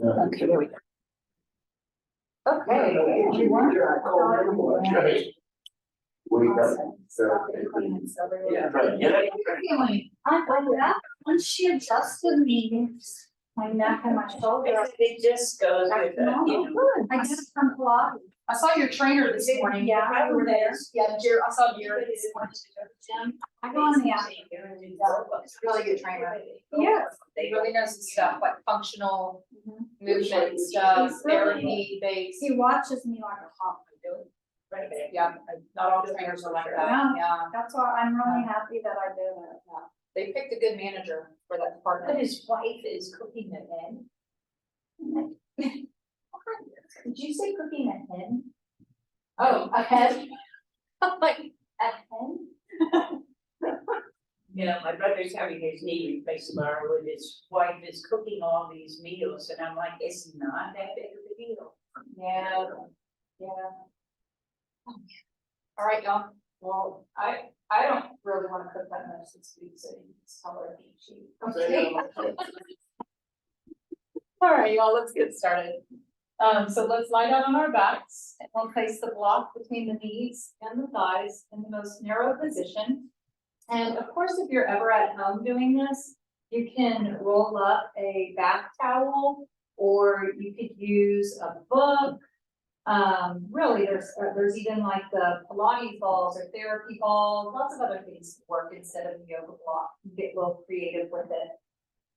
Okay, there we go. Okay. I like that. Once she adjusted me, my neck and my shoulder. It just goes with it, you know. I just from Pilates. I saw your trainer this morning. Yeah, I were there. Yeah, Jared, I saw Jared this morning. I go on the app. It's a really good trainer. Yes. He really knows his stuff, like functional movement stuff, He's really- therapy based. He watches me like a hawk. Yeah, not all trainers are like that, Yeah. yeah. That's why I'm really happy that I did it. They picked a good manager for that But department. his wife is cooking a hen. Did you say cooking a hen? Oh, a head. Like, A hen? You know, my brother's having his knee replaced tomorrow and his wife is cooking all these meals and I'm like, it's not that big of a deal. yeah, yeah. All right, y'all. Well, I don't really wanna cook that much this week, so you can just tell her eat cheap. Okay. All right, y'all, let's get started. So let's lie down on our backs and we'll place the block between the knees and the thighs in the most narrow position. And of course, if you're ever at home doing this, you can roll up a bath towel or you could use a book. Really, there's even like the Pilates balls or therapy balls, lots of other things to work instead of the yoga block. Get a little creative with it.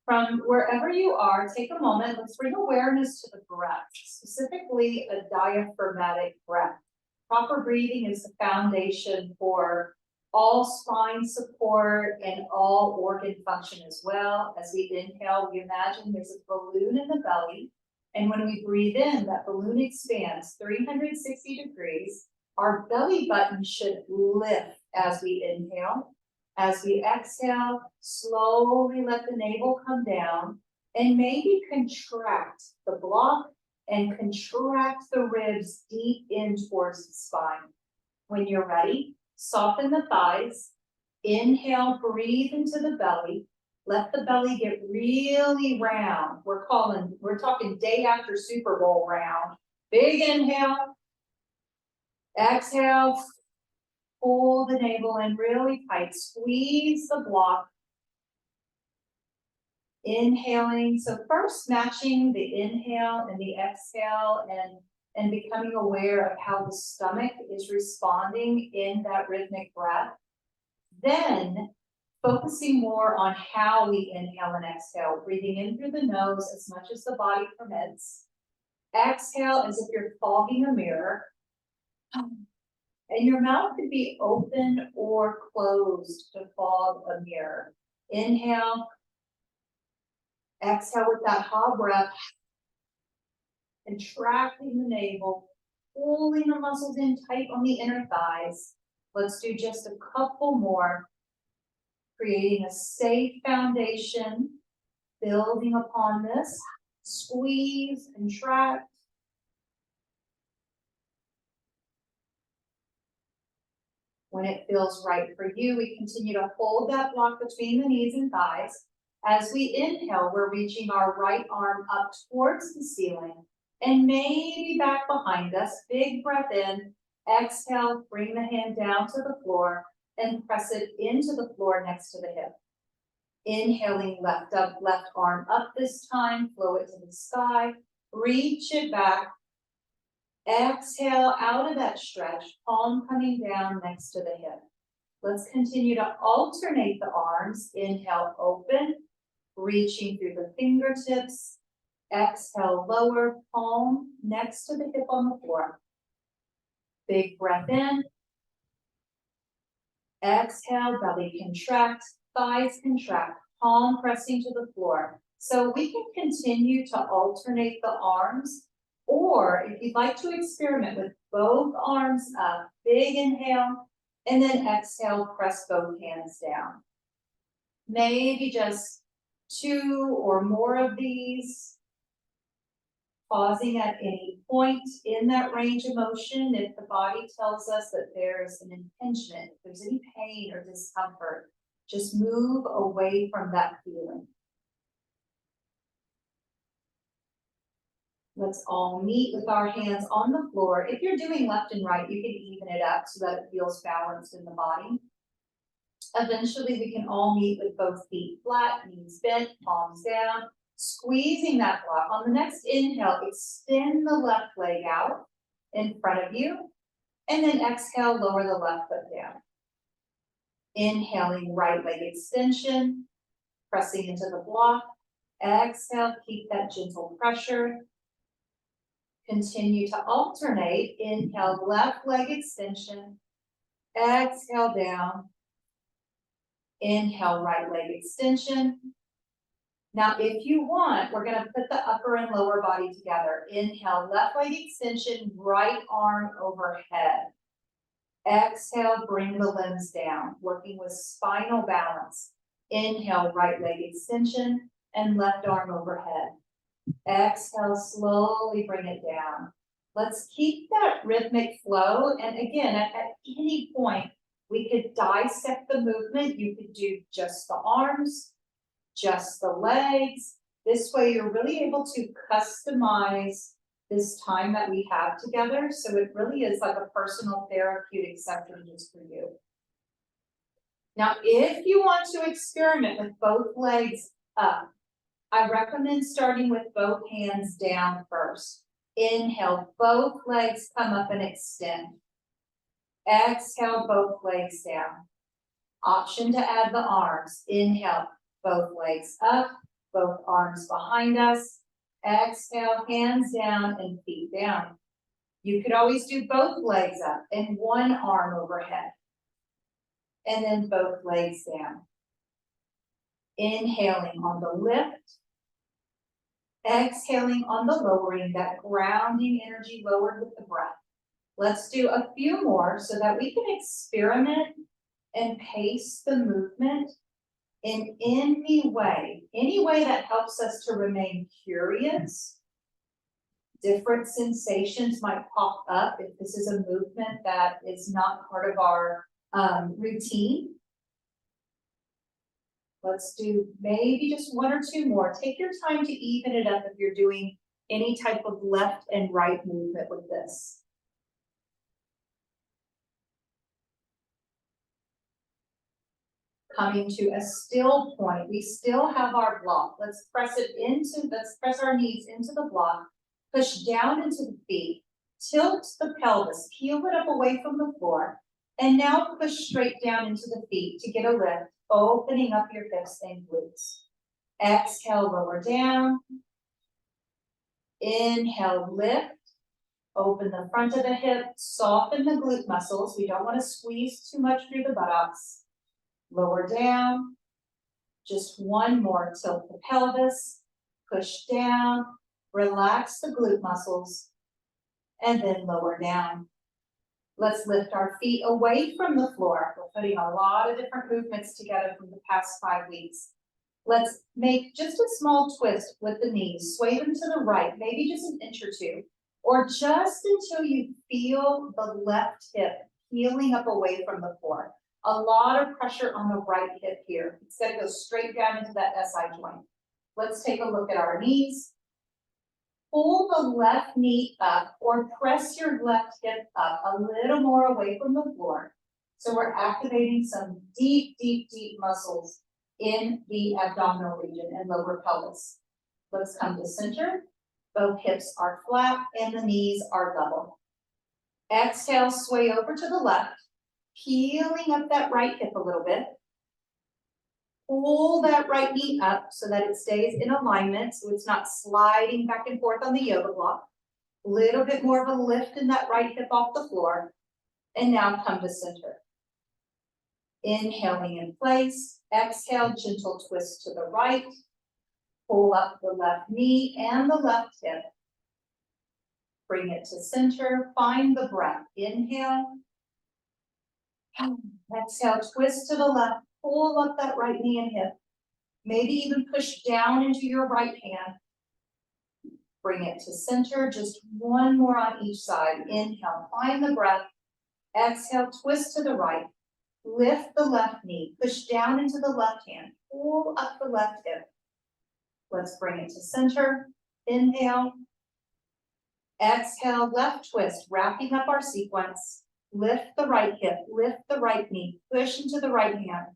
From wherever you are, take a moment, let's bring awareness to the breath, specifically a diaphragmatic breath. Proper breathing is the foundation for all spine support and all organ function as well. As we inhale, we imagine there's a balloon in the belly. And when we breathe in, that balloon expands 360 degrees. Our belly button should lift as we inhale. As we exhale, slowly let the navel come down and maybe contract the block and contract the ribs deep in towards the spine. When you're ready, soften the thighs. Inhale, breathe into the belly. Let the belly get really round. We're talking day after Super Bowl round. Big inhale. Exhale. Pull the navel in really tight. Squeeze the block. Inhaling. So first matching the inhale and the exhale and becoming aware of how the stomach is responding in that rhythmic breath. Then focusing more on how we inhale and exhale, breathing in through the nose as much as the body permits. Exhale as if you're fogging a mirror. And your mouth could be open or closed to fog a mirror. Inhale. Exhale with that hot breath. Contracting the navel, pulling the muscles in tight on the inner thighs. Let's do just a couple more. Creating a safe foundation, building upon this. Squeeze, contract. When it feels right for you, we continue to hold that block between the knees and thighs. As we inhale, we're reaching our right arm up towards the ceiling and maybe back behind us. Big breath in. Exhale, bring the hand down to the floor and press it into the floor next to the hip. Inhaling, left arm up this time, flow it to the sky, reach it back. Exhale out of that stretch, palm coming down next to the hip. Let's continue to alternate the arms. Inhale, open, reaching through the fingertips. Exhale, lower, palm next to the hip on the floor. Big breath in. Exhale, belly contract, thighs contract, palm pressing to the floor. So we can continue to alternate the arms. Or if you'd like to experiment with both arms up, big inhale, and then exhale, press both hands down. Maybe just 2 or more of these. Pausing at any point in that range of motion. If the body tells us that there's an impingement, if there's any pain or discomfort, just move away from that feeling. Let's all meet with our hands on the floor. If you're doing left and right, you can even it up so that it feels balanced in the body. Eventually, we can all meet with both feet flat, knees bent, palms down, squeezing that block. On the next inhale, extend the left leg out in front of you, and then exhale, lower the left foot down. Inhaling, right leg extension, pressing into the block. Exhale, keep that gentle pressure. Continue to alternate. Inhale, left leg extension. Exhale down. Inhale, right leg extension. Now, if you want, we're gonna put the upper and lower body together. Inhale, left leg extension, right arm overhead. Exhale, bring the limbs down, working with spinal balance. Inhale, right leg extension and left arm overhead. Exhale, slowly bring it down. Let's keep that rhythmic flow. And again, at any point, we could dissect the movement. You could do just the arms, just the legs. This way, you're really able to customize this time that we have together. So it really is like a personal therapeutic session just for you. Now, if you want to experiment with both legs up, I recommend starting with both hands down first. Inhale, both legs come up and extend. Exhale, both legs down. Option to add the arms. Inhale, both legs up, both arms behind us. Exhale, hands down and feet down. You could always do both legs up and one arm overhead. And then both legs down. Inhaling on the lift. Exhaling on the lowering, that grounding energy lowered with the breath. Let's do a few more so that we can experiment and pace the movement in any way that helps us to remain curious. Different sensations might pop up if this is a movement that is not part of our routine. Let's do maybe just one or two more. Take your time to even it up if you're doing any type of left and right movement with this. Coming to a still point, we still have our block. Let's press our knees into the block, push down into the feet, tilt the pelvis, peel it up away from the floor, and now push straight down into the feet to get a lift, opening up your hips and glutes. Exhale, lower down. Inhale, lift. Open the front of the hip, soften the glute muscles. We don't want to squeeze too much through the buttocks. Lower down. Just one more, tilt the pelvis, push down, relax the glute muscles, and then lower down. Let's lift our feet away from the floor. We're putting a lot of different movements together from the past 5 weeks. Let's make just a small twist with the knees. Sway them to the right, maybe just an inch or two, or just until you feel the left hip peeling up away from the floor. A lot of pressure on the right hip here. It's going to go straight down into that SI joint. Let's take a look at our knees. Pull the left knee up or press your left hip up a little more away from the floor. So we're activating some deep, deep, deep muscles in the abdominal region and lower pelvis. Let's come to center. Both hips are flat and the knees are level. Exhale, sway over to the left, peeling up that right hip a little bit. Pull that right knee up so that it stays in alignment, so it's not sliding back and forth on the yoga block. A little bit more of a lift in that right hip off the floor. And now come to center. Inhaling in place. Exhale, gentle twist to the right. Pull up the left knee and the left hip. Bring it to center. Find the breath. Inhale. Exhale, twist to the left. Pull up that right knee and hip. Maybe even push down into your right hand. Bring it to center. Just one more on each side. Inhale, find the breath. Exhale, twist to the right. Lift the left knee. Push down into the left hand. Pull up the left hip. Let's bring it to center. Inhale. Exhale, left twist, wrapping up our sequence. Lift the right hip, lift the right knee, push into the right hand.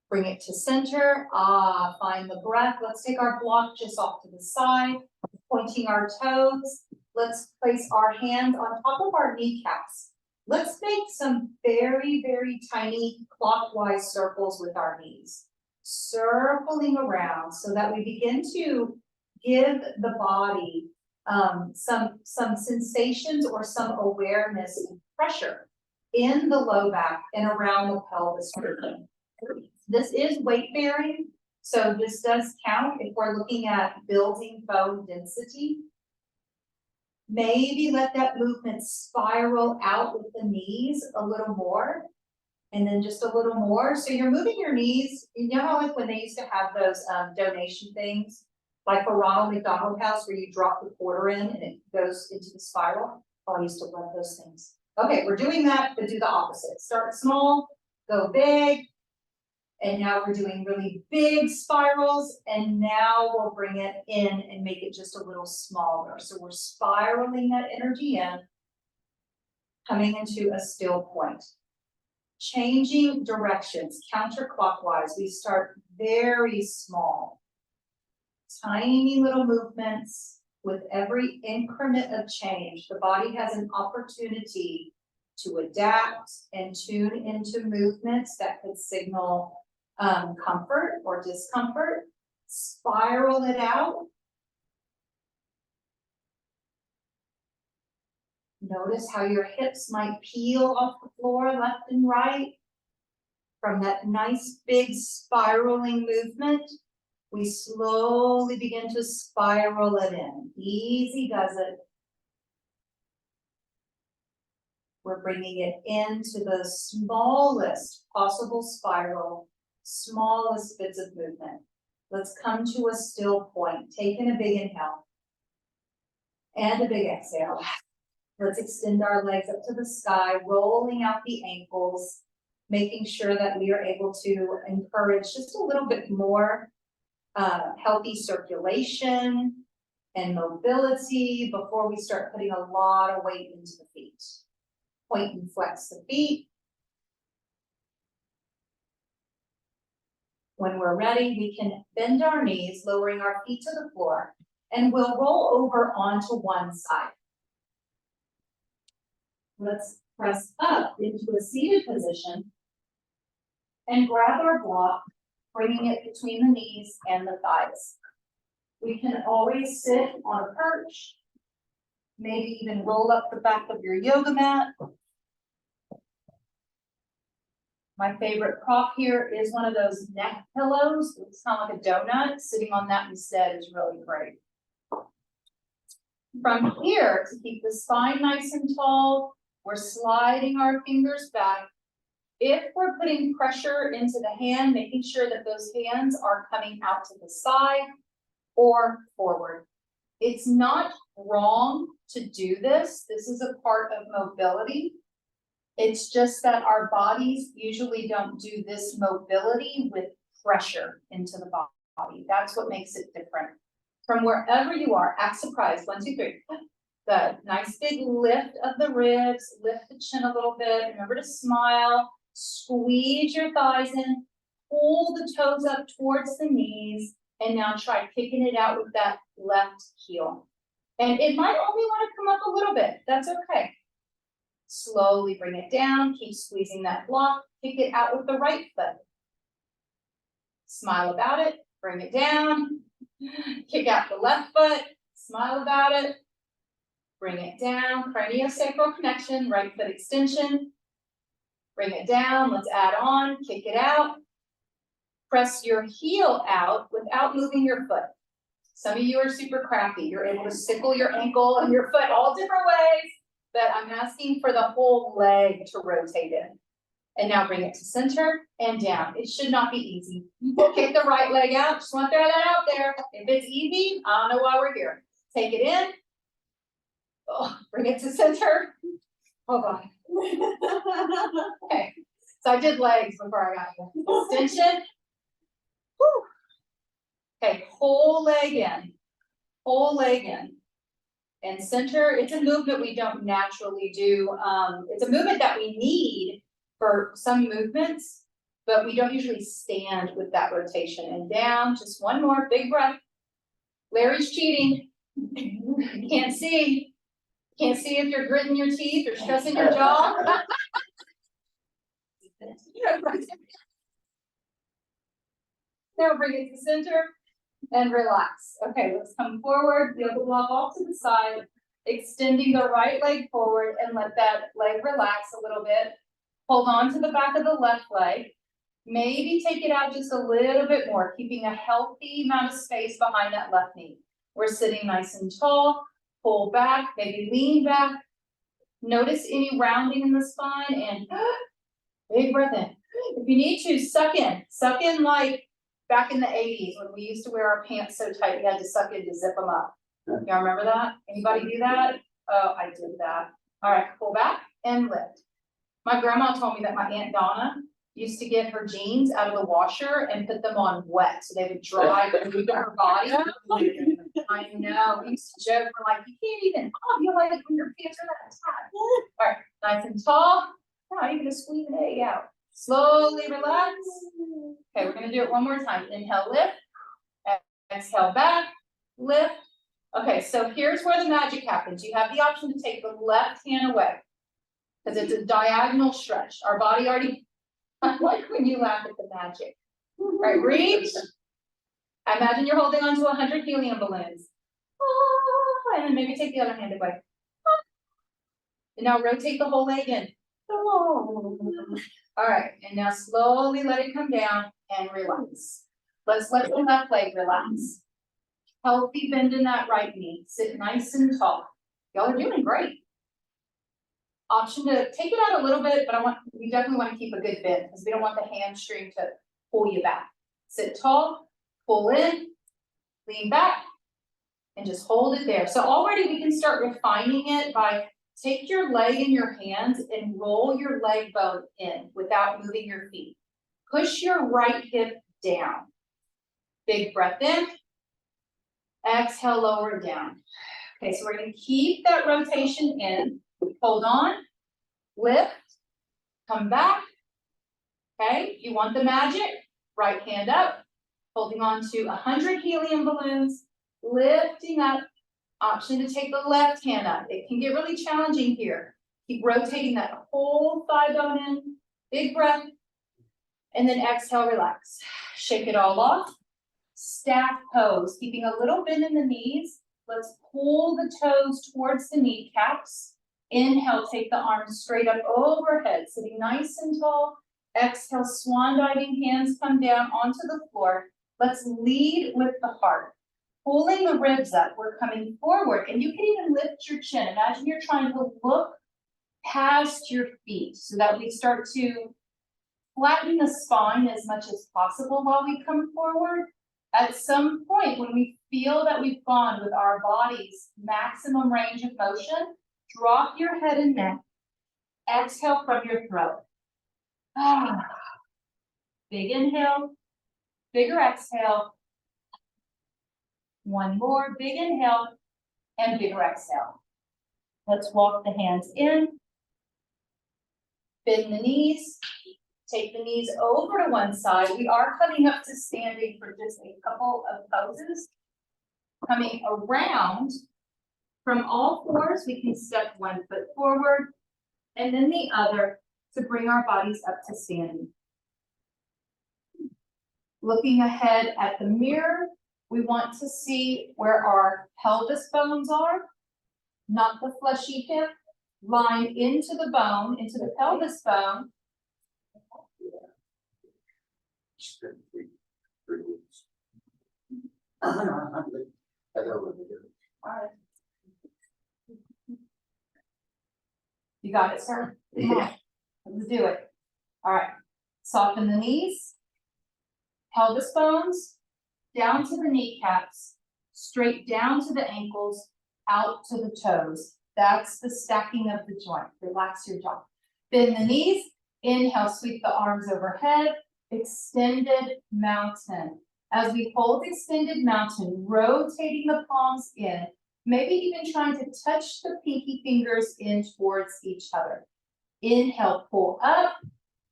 Bring it to center, find the breath. Let's take our block just off to the side, pointing our toes. Let's place our hands on top of our kneecaps. Let's make some very, very tiny clockwise circles with our knees. Circling around so that we begin to give the body some sensations or some awareness and pressure in the low back and around the pelvis region. This is weight bearing, so this does count if we're looking at building bone density. Maybe let that movement spiral out with the knees a little more, and then just a little more. So you're moving your knees. You know how like when they used to have those donation things, like for Ronald McDonald House, where you drop the quarter in and it goes into the spiral? Oh, I used to love those things. Okay, we're doing that, but do the opposite. Start small, go big. And now we're doing really big spirals, and now we'll bring it in and make it just a little smaller. So we're spiraling that energy in, coming into a still point. Changing directions, counterclockwise. We start very small, tiny little movements. With every increment of change, the body has an opportunity to adapt and tune into movements that could signal comfort or discomfort. Spiral it out. Notice how your hips might peel off the floor left and right. From that nice big spiraling movement, we slowly begin to spiral it in. Easy does it. We're bringing it into the smallest possible spiral, smallest bits of movement. Let's come to a still point. Taking a big inhale and a big exhale. Let's extend our legs up to the sky, rolling out the ankles, making sure that we are able to encourage just a little bit more healthy circulation and mobility before we start putting a lot of weight into the feet. Point and flex the feet. When we're ready, we can bend our knees, lowering our feet to the floor, and we'll roll over onto one side. Let's press up into a seated position and grab our block, bringing it between the knees and the thighs. We can always sit on a perch, maybe even roll up the back of your yoga mat. My favorite prop here is one of those neck pillows. It's kind of like a donut. Sitting on that instead is really great. From here, to keep the spine nice and tall, we're sliding our fingers back. If we're putting pressure into the hand, making sure that those hands are coming out to the side or forward. It's not wrong to do this. This is a part of mobility. It's just that our bodies usually don't do this mobility with pressure into the body. That's what makes it different. From wherever you are, act surprised. 1, 2, 3. Good. Nice big lift of the ribs. Lift the chin a little bit. Remember to smile. Squeeze your thighs in. Pull the toes up towards the knees. And now try kicking it out with that left heel. And it might only want to come up a little bit. That's okay. Slowly bring it down. Keep squeezing that block. Kick it out with the right foot. Smile about it. Bring it down. Kick out the left foot. Smile about it. Bring it down. Craniosacral connection. Right foot extension. Bring it down. Let's add on. Kick it out. Press your heel out without moving your foot. Some of you are super crafty. You're able to sickle your ankle and your foot all different ways, but I'm asking for the whole leg to rotate in. And now bring it to center and down. It should not be easy. Kick the right leg out. Just want to throw that out there. If it's easy, I don't know why we're here. Take it in. Oh, bring it to center. Hold on. Okay. So I did legs before I got here. Extension. Whew. Okay, whole leg in. Whole leg in. and center. It's a movement we don't naturally do. It's a movement that we need for some movements, but we don't usually stand with that rotation. And down, just one more big breath. Larry's cheating. Can't see. Can't see if you're gritting your teeth or stressing your jaw. Now bring it to center and relax. Okay, let's come forward, wheel the block off to the side, extending the right leg forward and let that leg relax a little bit. Hold on to the back of the left leg. Maybe take it out just a little bit more, keeping a healthy amount of space behind that left knee. We're sitting nice and tall, pull back, maybe lean back. Notice any rounding in the spine and big breath in. If you need to, suck in like back in the 80s when we used to wear our pants so tight, we had to suck in to zip them up. Y'all remember that? Anybody do that? Oh, I did that. All right, pull back and lift. My grandma told me that my Aunt Donna used to get her jeans out of the washer and put them on wet so they would dry through her body. I know, we used to joke, we're like, you can't even, you like when your pants are that tight. All right, nice and tall. Now you're gonna squeeze an egg out. Slowly relax. Okay, we're gonna do it one more time. Inhale, lift. Exhale, back, lift. Okay, so here's where the magic happens. You have the option to take the left hand away because it's a diagonal stretch. Our body already, like when you laugh at the magic. All right, reach. I imagine you're holding on to 100 helium balloons. And then maybe take the other hand away. And now rotate the whole leg in. All right, and now slowly let it come down and relax. Let's let the left leg relax. Healthy bend in that right knee. Sit nice and tall. Y'all are doing great. Option to take it out a little bit, but we definitely want to keep a good bend because we don't want the hamstring to pull you back. Sit tall, pull in, lean back, and just hold it there. So already we can start refining it by take your leg in your hands and roll your leg bone in without moving your feet. Push your right hip down. Big breath in. Exhale, lower down. Okay, so we're going to keep that rotation in. Hold on. Lift. Come back. Okay, you want the magic? Right hand up. Holding on to 100 helium balloons. Lifting up. Option to take the left hand up. It can get really challenging here. Keep rotating that whole thigh bone in. Big breath. And then exhale, relax. Shake it all off. Stack pose, keeping a little bend in the knees. Let's pull the toes towards the kneecaps. Inhale, take the arms straight up overhead, sitting nice and tall. Exhale, swan diving, hands come down onto the floor. Let's lead with the heart. Pulling the ribs up, we're coming forward, and you can even lift your chin. Imagine you're trying to look past your feet so that we start to flatten the spine as much as possible while we come forward. At some point, when we feel that we've gone with our body's maximum range of motion, drop your head and neck. Exhale from your throat. Big inhale, bigger exhale. One more big inhale and bigger exhale. Let's walk the hands in. Bend the knees. Take the knees over to one side. We are coming up to standing for just a couple of poses. Coming around from all fours, we can step one foot forward and then the other to bring our bodies up to standing. Looking ahead at the mirror, we want to see where our pelvis bones are, not the fleshy hip, lined into the bone, into the pelvis bone. Alright. You got it, sir? Come on. Let's do it. Alright. Soften the knees, pelvis bones, down to the kneecaps, straight down to the ankles, out to the toes. That's the stacking of the joint. Relax your jaw. Bend the knees. Inhale, sweep the arms overhead. Extended mountain. As we hold extended mountain, rotating the palms in, Maybe even trying to touch the pinky fingers in towards each other. Inhale, pull up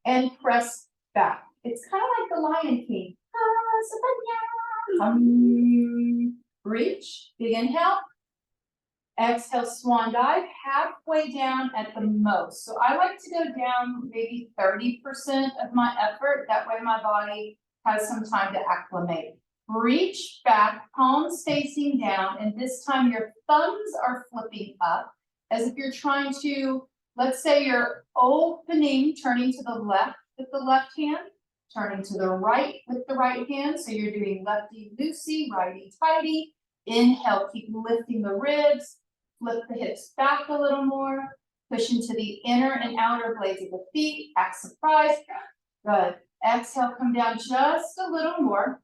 and press back. It's kind of like the Lion King. Reach, big inhale. Exhale, swan dive, halfway down at the most. So I like to go down maybe 30% of my effort. That way my body has some time to acclimate. Reach back, palms facing down, and this time your thumbs are flipping up as if you're trying to, let's say you're opening, turning to the left with the left hand, turning to the right with the right hand. So you're doing lefty loosey, righty tighty. Inhale, keep lifting the ribs, flip the hips back a little more, push into the inner and outer blades of the feet, act surprised. Good. Exhale, come down just a little more.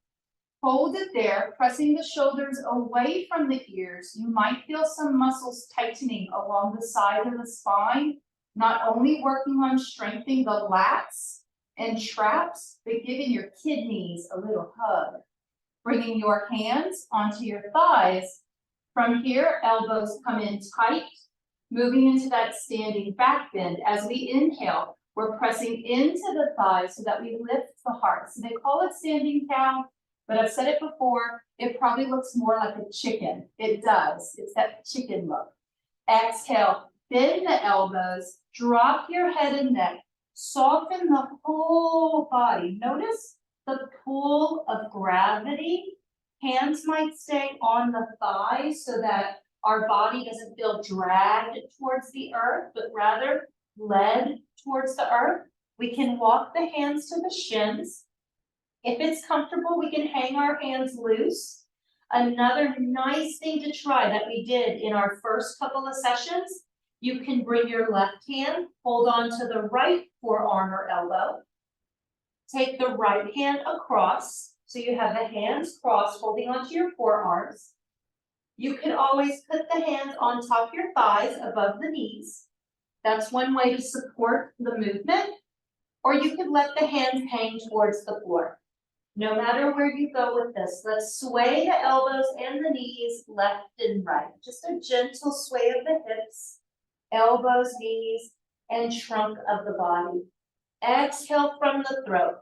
Hold it there, pressing the shoulders away from the ears. You might feel some muscles tightening along the side of the spine, not only working on strengthening the lats and traps, but giving your kidneys a little hug. Bringing your hands onto your thighs. From here, elbows come in tight, moving into that standing back bend. As we inhale, we're pressing into the thighs so that we lift the heart. So they call it standing cow, but I've said it before, it probably looks more like a chicken. It does, it's that chicken look. Exhale, bend the elbows, drop your head and neck, soften the whole body. Notice the pull of gravity. Hands might stay on the thighs so that our body doesn't feel dragged towards the earth, but rather led towards the earth. We can walk the hands to the shins. If it's comfortable, we can hang our hands loose. Another nice thing to try that we did in our first couple of sessions, you can bring your left hand, hold on to the right forearm or elbow. Take the right hand across, so you have the hands crossed, holding onto your forearms. You can always put the hands on top of your thighs above the knees. That's one way to support the movement. Or you could let the hands hang towards the floor. No matter where you go with this, let's sway the elbows and the knees left and right. Just a gentle sway of the hips, elbows, knees, and trunk of the body. Exhale from the throat.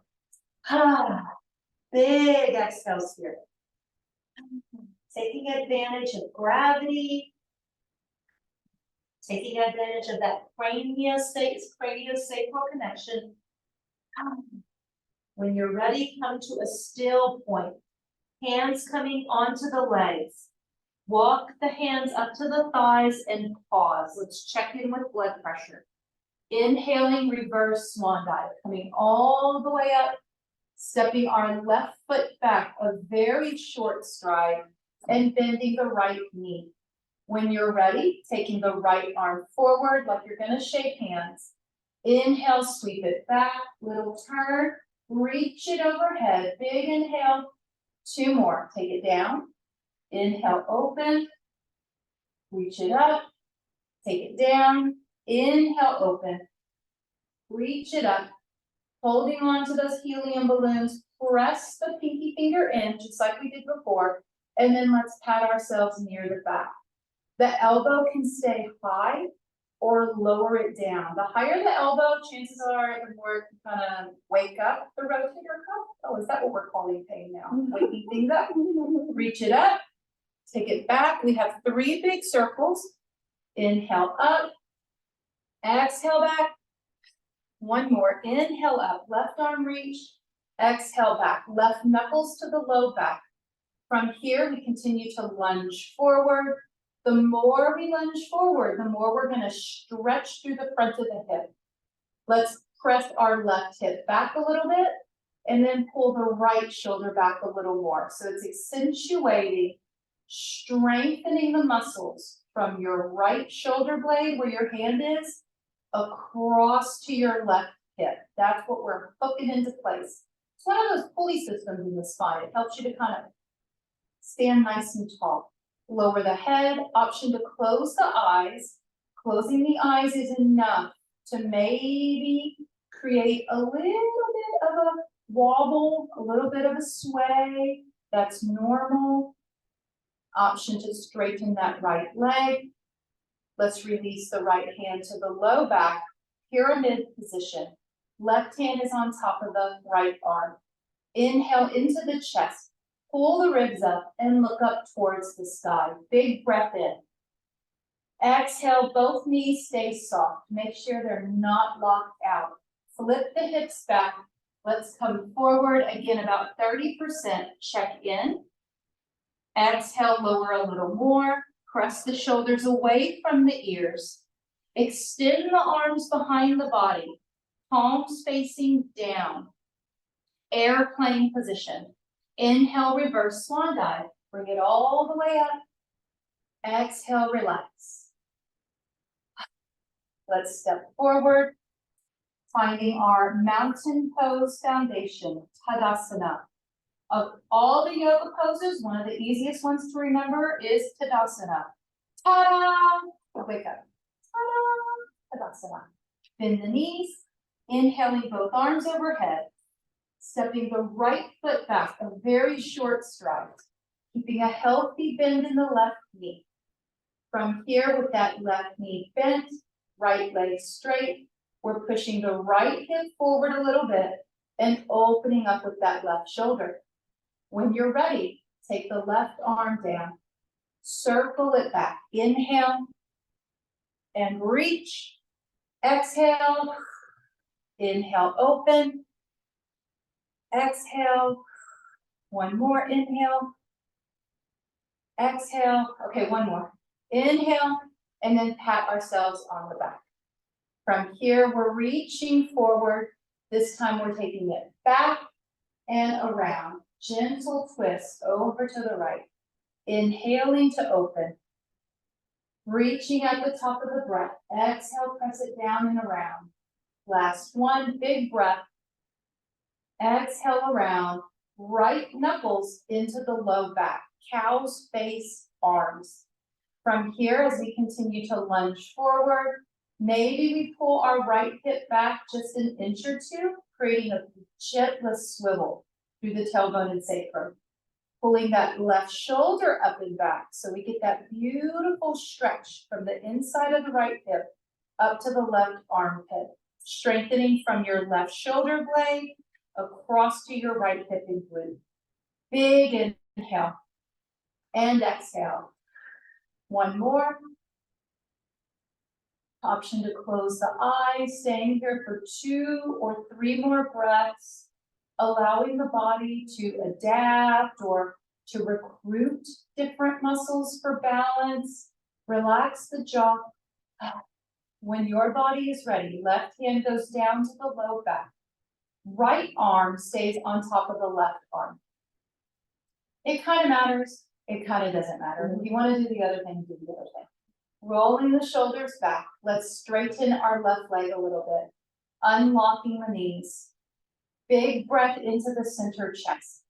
Big exhales here. Taking advantage of gravity. Taking advantage of that craniosacral connection. When you're ready, come to a still point. Hands coming onto the legs. Walk the hands up to the thighs and pause. Let's check in with blood pressure. Inhaling, reverse swan dive, coming all the way up, stepping our left foot back, a very short stride, and bending the right knee. When you're ready, taking the right arm forward like you're gonna shake hands. Inhale, sweep it back, little turn, reach it overhead, big inhale, 2 more, take it down. Inhale, open, reach it up, take it down. Inhale, open, reach it up, holding on to those helium balloons, press the pinky finger in, just like we did before, and then let's pat ourselves near the back. The elbow can stay high or lower it down. The higher the elbow, chances are the more it can kind of wake up the rotator cuff. Oh, is that what we're calling pain now? Waking things up. Reach it up, take it back. We have 3 big circles. Inhale up, exhale back. 1 more, inhale up, left arm reach, exhale back, left knuckles to the low back. From here, we continue to lunge forward. The more we lunge forward, the more we're gonna stretch through the front of the hip. Let's press our left hip back a little bit, and then pull the right shoulder back a little more. So it's accentuating, strengthening the muscles from your right shoulder blade where your hand is, across to your left hip. That's what we're hooking into place. It's one of those pulley systems in the spine. It helps you to kind of stand nice and tall. Lower the head, option to close the eyes. Closing the eyes is enough to maybe create a little bit of a wobble, a little bit of a sway. That's normal. Option to straighten that right leg. Let's release the right hand to the low back, pyramid position. Left hand is on top of the right arm. Inhale into the chest, pull the ribs up and look up towards the sky. Big breath in. Exhale, both knees stay soft. Make sure they're not locked out. Flip the hips back. Let's come forward again, about 30%. Check in. Exhale, lower a little more. Press the shoulders away from the ears. Extend the arms behind the body. Palms facing down. Airplane position. Inhale, reverse swan dive. Bring it all the way up. Exhale, relax. Let's step forward, finding our mountain pose foundation, Tadasana. Of all the yoga poses, one of the easiest ones to remember is Tadasana. Ta-da! Wake up. Ta-da! Tadasana. Bend the knees, inhaling both arms overhead, stepping the right foot back, a very short stride, keeping a healthy bend in the left knee. From here, with that left knee bent, right leg straight, we're pushing the right hip forward a little bit and opening up with that left shoulder. When you're ready, take the left arm down, circle it back. Inhale and reach. Exhale. Inhale, open. Exhale. One more, inhale. Exhale. Okay, one more. Inhale, and then pat ourselves on the back. From here, we're reaching forward. This time we're taking it back and around. Gentle twist over to the right. Inhaling to open. Reaching at the top of the breath. Exhale, press it down and around. Last one, big breath. Exhale around. Right knuckles into the low back. Cow's face, arms. From here, as we continue to lunge forward, maybe we pull our right hip back just an inch or two, creating a gentle swivel through the tailbone and sacrum. Pulling that left shoulder up and back so we get that beautiful stretch from the inside of the right hip up to the left armpit. Strengthening from your left shoulder blade across to your right hip and glute. Big inhale and exhale. One more. Option to close the eyes, staying here for 2 or 3 more breaths, allowing the body to adapt or to recruit different muscles for balance. Relax the jaw. When your body is ready, left hand goes down to the low back. Right arm stays on top of the left arm. It kind of matters. It kind of doesn't matter. If you want to do the other thing, do the other thing. Rolling the shoulders back. Let's straighten our left leg a little bit. Unlocking the knees. Big breath into the center chest.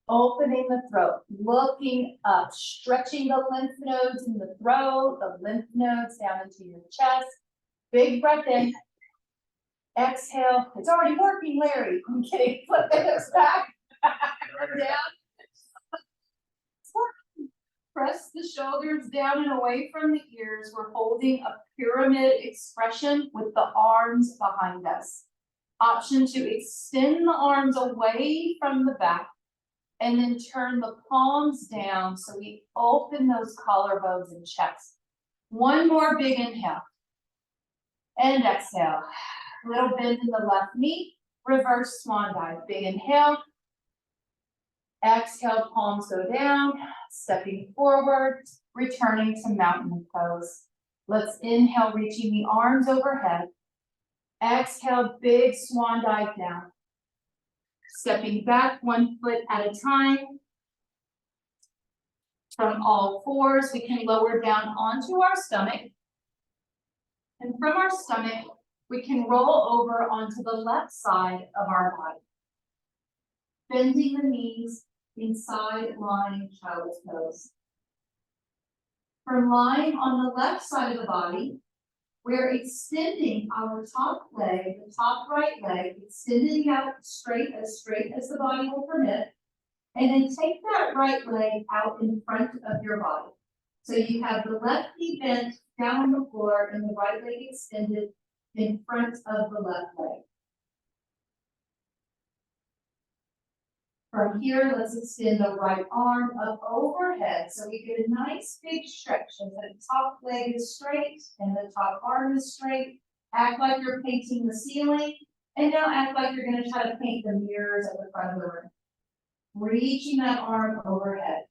Opening the throat. Looking up. Stretching the lymph nodes in the throat. The lymph nodes down into your chest. Big breath in. Exhale. It's already working, Larry. I'm kidding. Flip the hips back. Down. Press the shoulders down and away from the ears. We're holding a pyramid expression with the arms behind us. Option to extend the arms away from the back and then turn the palms down so we open those collarbones and chest. One more big inhale. And exhale. Little bend in the left knee. Reverse swan dive. Big inhale. Exhale, palms go down, stepping forward, returning to mountain pose. Let's inhale, reaching the arms overhead. Exhale, big swan dive down. Stepping back 1 foot at a time. From all fours, we can lower down onto our stomach. And from our stomach, we can roll over onto the left side of our body. Bending the knees inside lying child's pose. From lying on the left side of the body, we're extending our top leg, the top right leg, extending out straight as the body will permit, And then take that right leg out in front of your body. So you have the left knee bent down on the floor and the right leg extended in front of the left leg. From here, let's extend the right arm up overhead, so we get a nice big stretch, so the top leg is straight and the top arm is straight. Act like you're painting the ceiling, and now act like you're gonna try to paint the mirrors at the front of the room. Reaching that arm overhead.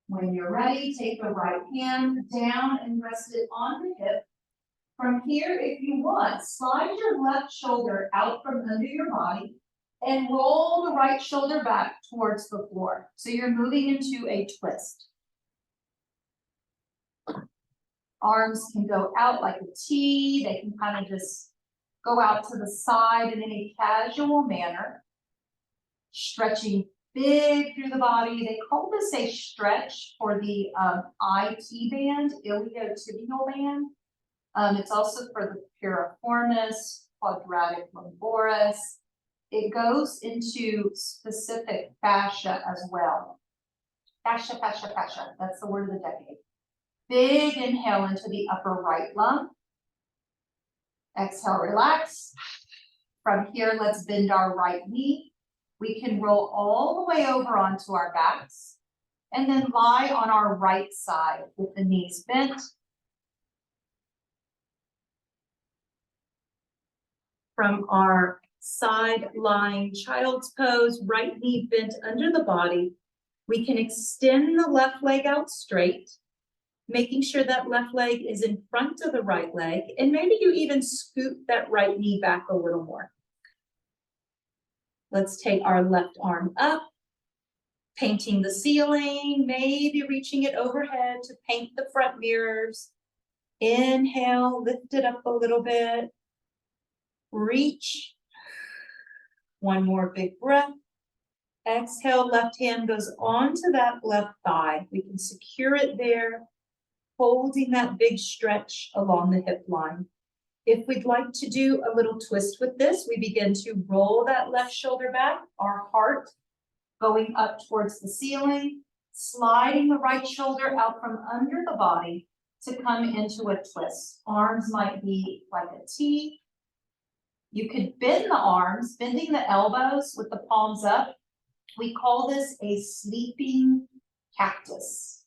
When you're ready, take the right hand down and rest it on the hip. From here, if you want, slide your left shoulder out from under your body and roll the right shoulder back towards the floor. So you're moving into a twist. Arms can go out like a T. They can kind of just go out to the side in a casual manner. Stretching big through the body. They call this a stretch for the IT band, iliotibial band. It's also for the piriformis, quadratic lumboris. It goes into specific fascia as well. Fascia, fascia, fascia. That's the word of the decade. Big inhale into the upper right lung. Exhale, relax. From here, let's bend our right knee. We can roll all the way over onto our backs and then lie on our right side with the knees bent. From our side lying child's pose, right knee bent under the body, we can extend the left leg out straight, making sure that left leg is in front of the right leg, and maybe you even scoot that right knee back a little more. Let's take our left arm up, painting the ceiling, maybe reaching it overhead to paint the front mirrors. Inhale, lift it up a little bit. Reach. One more big breath. Exhale, left hand goes onto that left thigh. We can secure it there, holding that big stretch along the hip line. If we'd like to do a little twist with this, we begin to roll that left shoulder back, our heart going up towards the ceiling, sliding the right shoulder out from under the body to come into a twist. Arms might be like a T. You could bend the arms, bending the elbows with the palms up. We call this a sleeping cactus.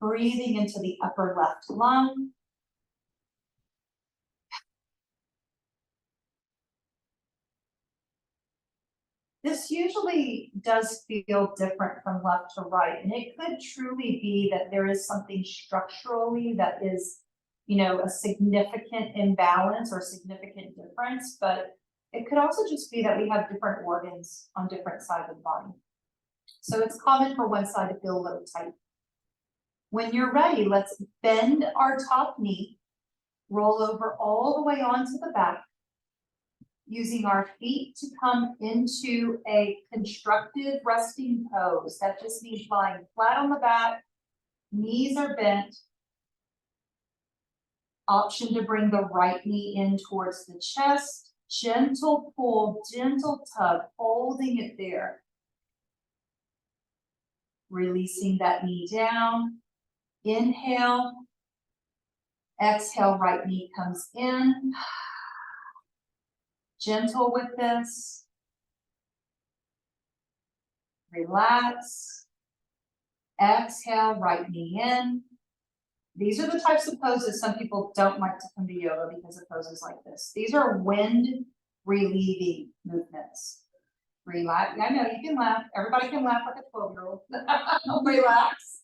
Breathing into the upper left lung. This usually does feel different from left to right, and it could truly be that there is something structurally that is, a significant imbalance or significant difference, but it could also just be that we have different organs on different sides of the body. So it's common for one side to feel a little tight. When you're ready, let's bend our top knee, roll over all the way onto the back, using our feet to come into a constructive resting pose. That just means lying flat on the back, knees are bent. Option to bring the right knee in towards the chest. Gentle pull, gentle tug, holding it there. Releasing that knee down. Inhale. Exhale, right knee comes in. Gentle with this. Relax. Exhale, right knee in. These are the types of poses some people don't like to come to yoga because of poses like this. These are wind relieving movements. Relax. I know you can laugh. Everybody can laugh like a 12-year-old. Relax.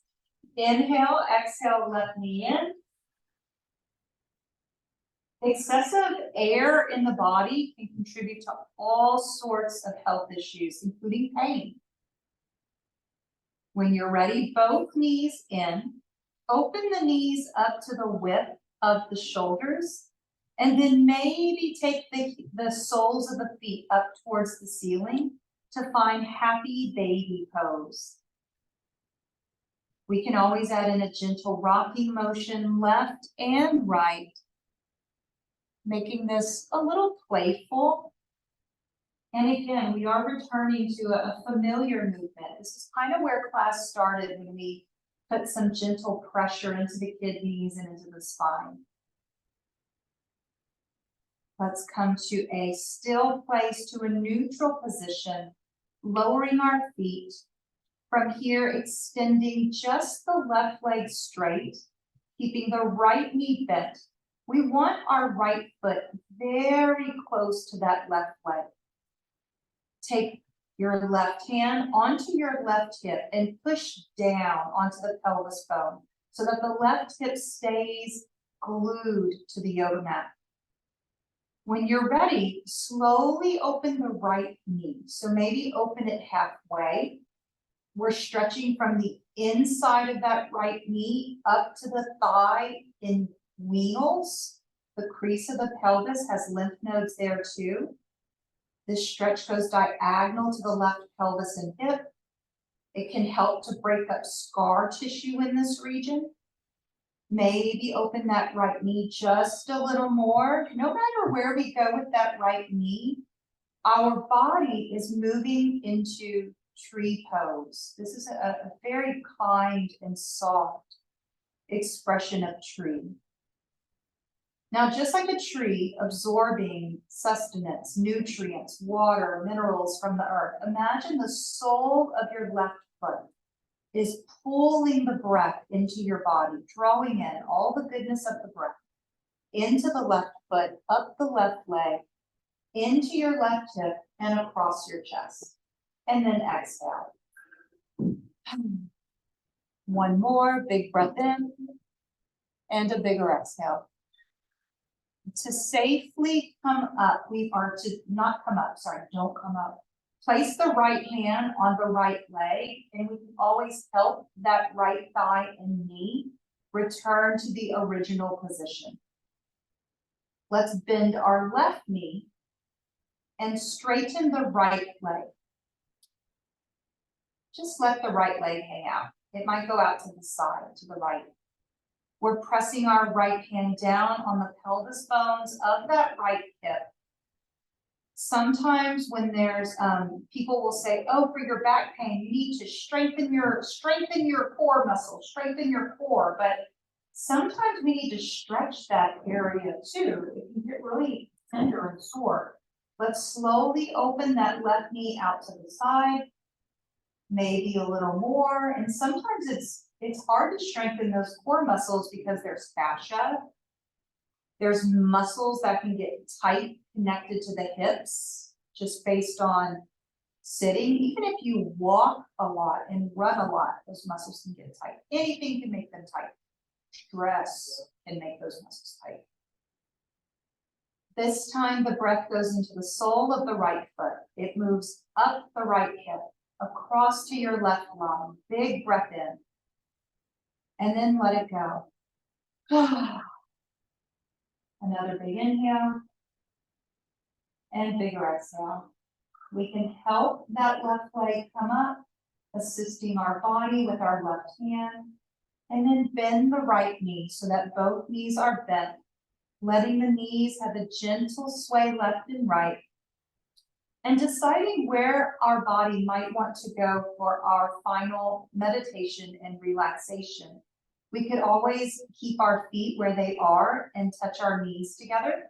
Inhale, exhale, left knee in. Excessive air in the body can contribute to all sorts of health issues, including pain. When you're ready, both knees in. Open the knees up to the width of the shoulders, and then maybe take the soles of the feet up towards the ceiling to find happy baby pose. We can always add in a gentle rocking motion left and right, making this a little playful And again, we are returning to a familiar movement. This is kind of where class started when we put some gentle pressure into the kidneys and into the spine. Let's come to a still place, to a neutral position, lowering our feet. From here, extending just the left leg straight, keeping the right knee bent. We want our right foot very close to that left leg. Take your left hand onto your left hip and push down onto the pelvis bone so that the left hip stays glued to the yoga mat. When you're ready, slowly open the right knee. So maybe open it halfway. We're stretching from the inside of that right knee up to the thigh in wheels. The crease of the pelvis has lymph nodes there too. This stretch goes diagonal to the left pelvis and hip. It can help to break up scar tissue in this region. Maybe open that right knee just a little more. No matter where we go with that right knee, our body is moving into tree pose. This is a very kind and soft expression of tree. Now, just like a tree absorbing sustenance, nutrients, water, minerals from the earth, imagine the sole of your left foot is pulling the breath into your body, drawing in all the goodness of the breath into the left foot, up the left leg, into your left hip, and across your chest. And then exhale. One more, big breath in, and a bigger exhale. To safely come up, we are to not come up, sorry, don't come up. Place the right hand on the right leg, and we can always help that right thigh and knee return to the original position. Let's bend our left knee and straighten the right leg. Just let the right leg hang out. It might go out to the side, to the right. We're pressing our right hand down on the pelvis bones of that right hip. Sometimes when there's, people will say, oh, for your back pain, you need to strengthen your core muscle, strengthen your core. But sometimes we need to stretch that area too. It can get really tender and sore. Let's slowly open that left knee out to the side, maybe a little more. And sometimes it's hard to strengthen those core muscles because there's fascia. There's muscles that can get tight connected to the hips just based on sitting. Even if you walk a lot and run a lot, those muscles can get tight. Anything can make them tight. Stress can make those muscles tight. This time the breath goes into the sole of the right foot. It moves up the right hip, across to your left lung. Big breath in. And then let it go. Another big inhale. And bigger exhale. We can help that left leg come up, assisting our body with our left hand. And then bend the right knee so that both knees are bent, letting the knees have a gentle sway left and right. And deciding where our body might want to go for our final meditation and relaxation. We could always keep our feet where they are and touch our knees together.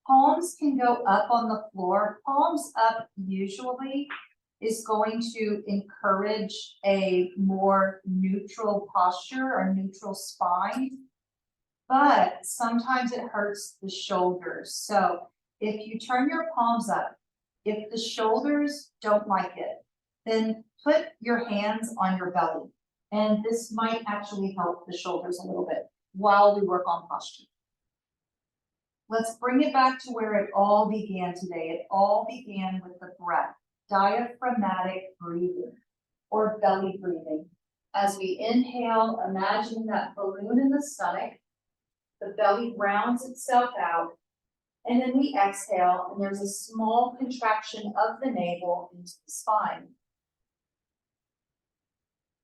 Palms can go up on the floor. Palms up usually is going to encourage a more neutral posture or neutral spine, but sometimes it hurts the shoulders. So if you turn your palms up, if the shoulders don't like it, then put your hands on your belly. And this might actually help the shoulders a little bit while we work on posture. Let's bring it back to where it all began today. It all began with the breath, diaphragmatic breathing or belly breathing. As we inhale, imagine that balloon in the stomach, the belly rounds itself out, and then we exhale, and there's a small contraction of the navel into the spine.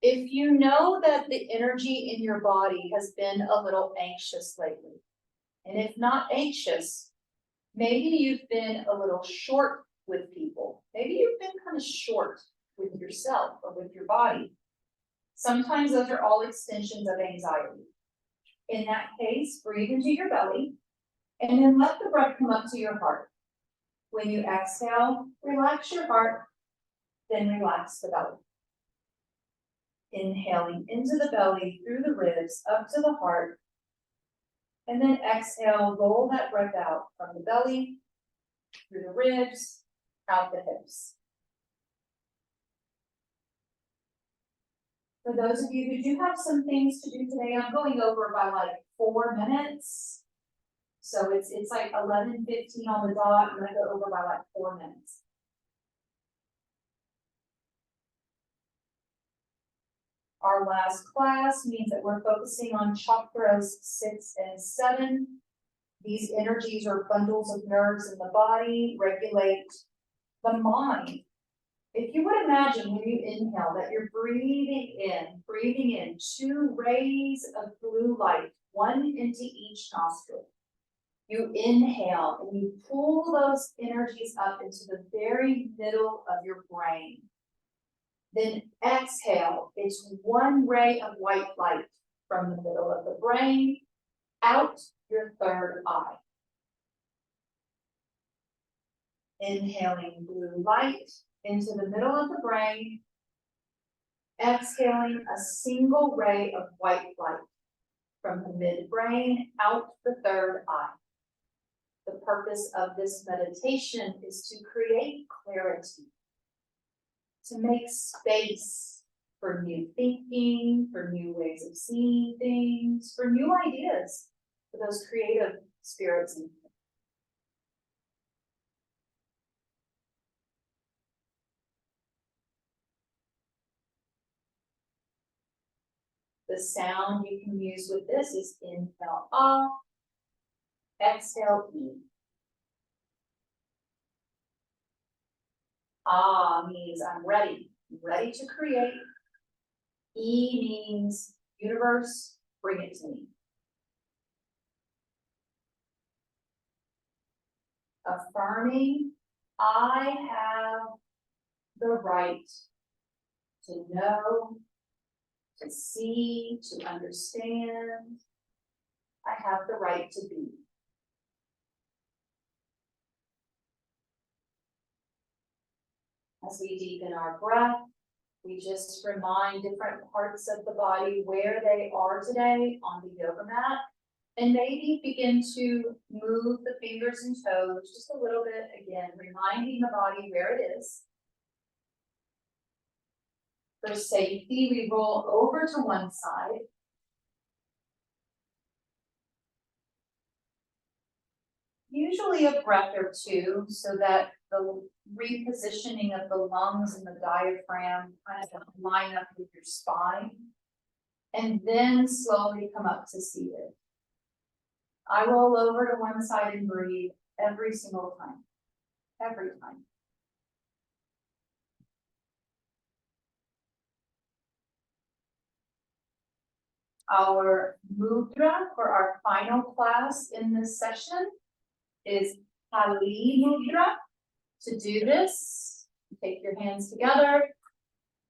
If you know that the energy in your body has been a little anxious lately, and if not anxious, Maybe you've been a little short with people. Maybe you've been kind of short with yourself or with your body. Sometimes those are all extensions of anxiety. In that case, breathe into your belly and then let the breath come up to your heart. When you exhale, relax your heart, then relax the belly. Inhaling into the belly, through the ribs, up to the heart. And then exhale, roll that breath out from the belly, through the ribs, out the hips. For those of you who do have some things to do today, I'm going over by like 4 minutes. So it's like 11:15 on the dot. I'm gonna go over by like 4 minutes. Our last class means that we're focusing on chakras 6 and 7. These energies are bundles of nerves in the body, regulate the mind. If you would imagine when you inhale that you're breathing in 2 rays of blue light, one into each nostril. You inhale and you pull those energies up into the very middle of your brain. Then exhale, it's 1 ray of white light from the middle of the brain out your third eye. Inhaling blue light into the middle of the brain, exhaling a single ray of white light from the midbrain out the third eye. The purpose of this meditation is to create clarity, to make space for new thinking, for new ways of seeing things, for new ideas, for those creative spirits. The sound you can use with this is inhale ah, exhale E. Ah means I'm ready to create. E means universe, bring it to me. Affirming, I have the right to know, to see, to understand. I have the right to be. As we deepen our breath, we just remind different parts of the body where they are today on the yoga mat, and maybe begin to move the fingers and toes just a little bit, again, reminding the body where it is. For safety, we roll over to one side. Usually a breath or two, so that the repositioning of the lungs and the diaphragm kind of line up with your spine, and then slowly come up to seated. I roll over to one side and breathe every single time, every time. Our mudra for our final class in this session is Kali Mudra. To do this, take your hands together,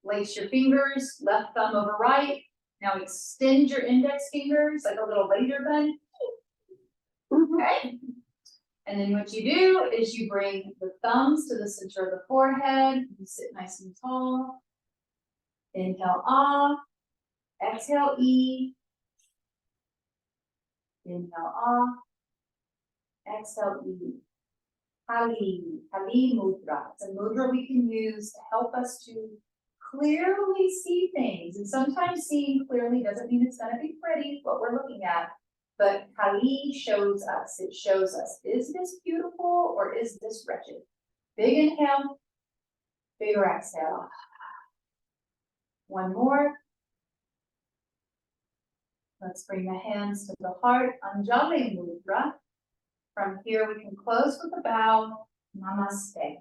lace your fingers, left thumb over right. Now extend your index fingers like a little laser gun. Okay. And then what you do is you bring the thumbs to the center of the forehead. You sit nice and tall. Inhale, ah. Exhale, E. Inhale, ah. Exhale, E. Kali Mudra. It's a mudra we can use to help us to clearly see things. And sometimes seeing clearly doesn't mean it's going to be pretty, what we're looking at. But Kali shows us, it shows us, is this beautiful or is this wretched? Big inhale, bigger exhale. One more. Let's bring the hands to the heart, Anjali Mudra. From here, we can close with a bow, Namaste.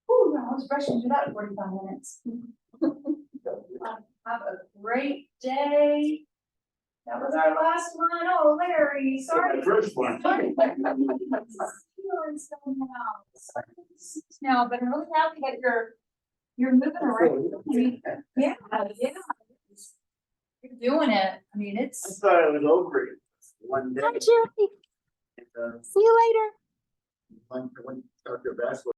Ooh, I was rushing through that in 45 minutes. Have a great day. That was our last one. Oh, Larry, sorry. First one. Sorry. No, but I'm really happy that you're moving around. I mean, yeah, yeah. You're doing it. I mean, I it's. thought it was over it one day. Jerry. And, See you later. I went to start their basketball